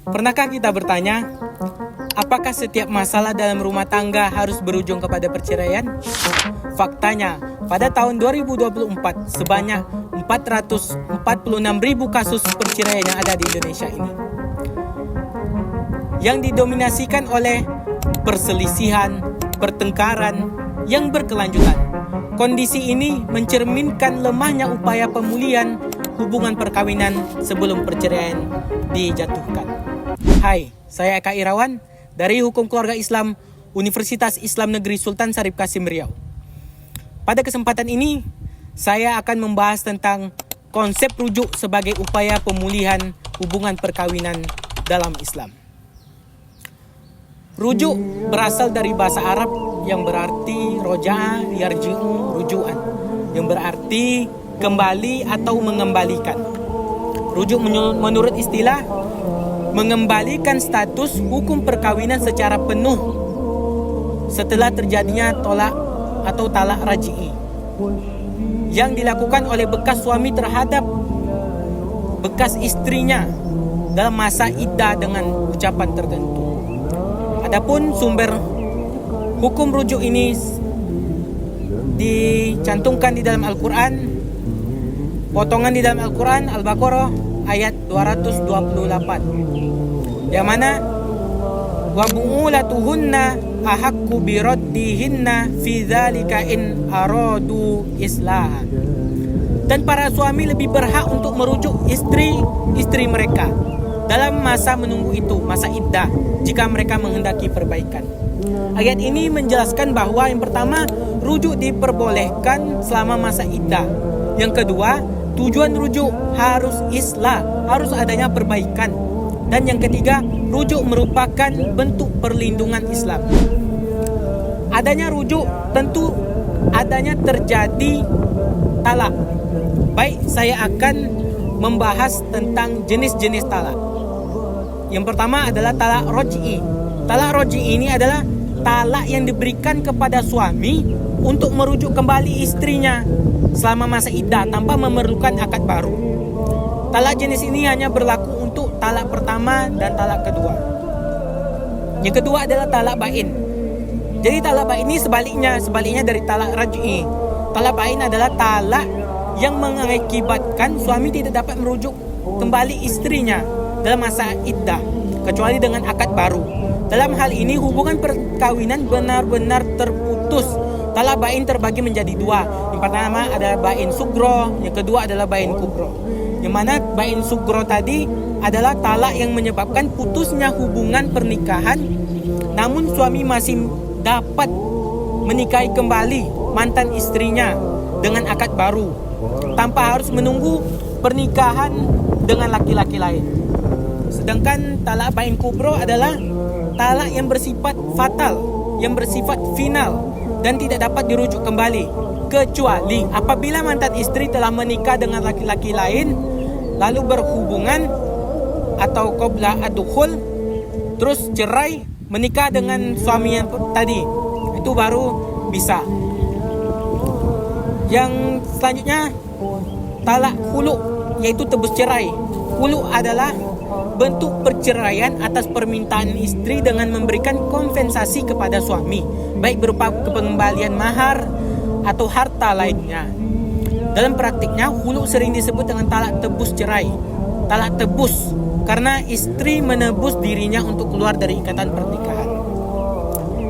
Pernahkah kita bertanya, apakah setiap masalah dalam rumah tangga harus berujung kepada perceraian? Faktanya, pada tahun 2024, sebanyak 446.000 kasus perceraian yang ada di Indonesia ini, yang didominasikan oleh perselisihan, pertengkaran yang berkelanjutan. Kondisi ini mencerminkan lemahnya upaya pemulihan hubungan perkawinan sebelum perceraian dijatuhkan. Hai, saya Eka Irawan dari Hukum Keluarga Islam Universitas Islam Negeri Sultan Syarif Kasim Riau. Pada kesempatan ini, saya akan membahas tentang konsep rujuk sebagai upaya pemulihan hubungan perkawinan dalam Islam. Rujuk berasal dari bahasa Arab yang berarti roja'a yarji'u rujuan, yang berarti kembali atau mengembalikan. Rujuk menurut istilah mengembalikan status hukum perkawinan secara penuh setelah terjadinya tolak atau talak raj'i yang dilakukan oleh bekas suami terhadap bekas istrinya dalam masa iddah dengan ucapan tertentu. Adapun sumber hukum rujuk ini dicantumkan di dalam Al-Quran, potongan di dalam Al-Quran Al-Baqarah ayat 228, yang mana wa bu'ulatuhunna ahaqqu biraddihinna fi dzalika in aradu islah. Dan para suami lebih berhak untuk merujuk istri mereka dalam masa menunggu itu, masa iddah, jika mereka menghendaki perbaikan. Ayat ini menjelaskan bahwa yang pertama, rujuk diperbolehkan selama masa iddah. Yang kedua, tujuan rujuk harus islah, harus adanya perbaikan. Dan yang ketiga, rujuk merupakan bentuk perlindungan Islam. Adanya rujuk tentu adanya terjadi talak. Baik, saya akan membahas tentang jenis-jenis talak. Yang pertama adalah talak roj'i. Talak roj'i ini adalah talak yang diberikan kepada suami untuk merujuk kembali istrinya selama masa iddah tanpa memerlukan akad baru. Talak jenis ini hanya berlaku untuk talak pertama dan talak kedua. Yang kedua adalah talak bain. Jadi talak bain ini sebaliknya dari talak raj'i. Talak bain adalah talak yang mengakibatkan suami tidak dapat merujuk kembali istrinya dalam masa iddah kecuali dengan akad baru. Dalam hal ini hubungan perkawinan benar-benar terputus. Talak bain terbagi menjadi dua. Yang pertama adalah bain sugro, yang kedua adalah bain kubro. Yang mana bain sugro tadi adalah talak yang menyebabkan putusnya hubungan pernikahan, namun suami masih dapat menikahi kembali mantan istrinya dengan akad baru tanpa harus menunggu pernikahan dengan laki-laki lain. Sedangkan talak bain kubro adalah talak yang bersifat fatal, yang bersifat final dan tidak dapat dirujuk kembali kecuali apabila mantan istri telah menikah dengan laki-laki lain lalu berhubungan atau qabla ad-dukhul, terus cerai, menikah dengan suami yang tadi, itu baru bisa. Yang selanjutnya talak khulu, yaitu tebus cerai. Khulu adalah bentuk perceraian atas permintaan istri dengan memberikan kompensasi kepada suami, baik berupa pengembalian mahar atau harta lainnya. Dalam praktiknya, khulu sering disebut dengan talak tebus cerai. Talak tebus karena istri menebus dirinya untuk keluar dari ikatan pernikahan.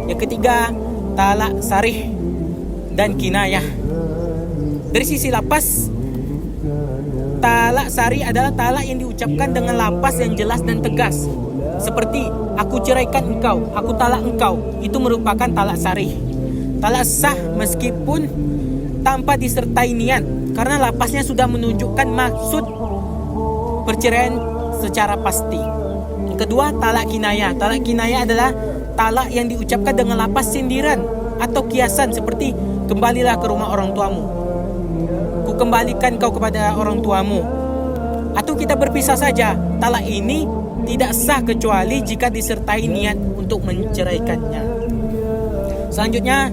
Yang ketiga, talak sarih dan kinayah. Dari sisi lapas, talak sari adalah talak yang diucapkan dengan lapas yang jelas dan tegas. Seperti, aku ceraikan engkau, aku talak engkau. Itu merupakan talak sari. Talak sah meskipun tanpa disertai niat, karena lapasnya sudah menunjukkan maksud perceraian secara pasti. Yang kedua, talak kinayah. Talak kinayah adalah talak yang diucapkan dengan lapas sindiran atau kiasan, seperti, kembalilah ke rumah orang tuamu, ku kembalikan kau kepada orang tuamu, atau kita berpisah saja. Talak ini tidak sah kecuali jika disertai niat untuk menceraikannya. Selanjutnya,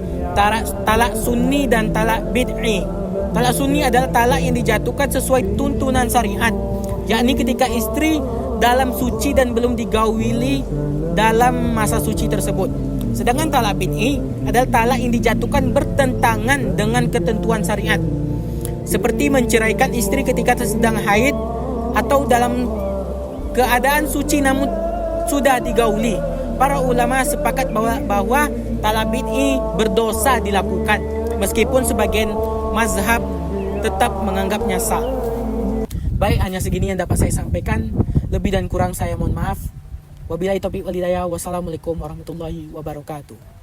talak sunni dan talak bid'i. Talak sunni adalah talak yang dijatuhkan sesuai tuntunan syariat, yakni ketika istri dalam suci dan belum digawili dalam masa suci tersebut. Sedangkan talak bid'i adalah talak yang dijatuhkan bertentangan dengan ketentuan syariat, seperti menceraikan istri ketika sedang haid atau dalam keadaan suci namun sudah digauli. Para ulama sepakat bahwa talak bid'i berdosa dilakukan, meskipun sebagian mazhab tetap menganggapnya sah. Baik, hanya segini yang dapat saya sampaikan. Lebih dan kurang saya mohon maaf. Wabillahi taufiq wal hidayah. Wassalamualaikum warahmatullahi wabarakatuh.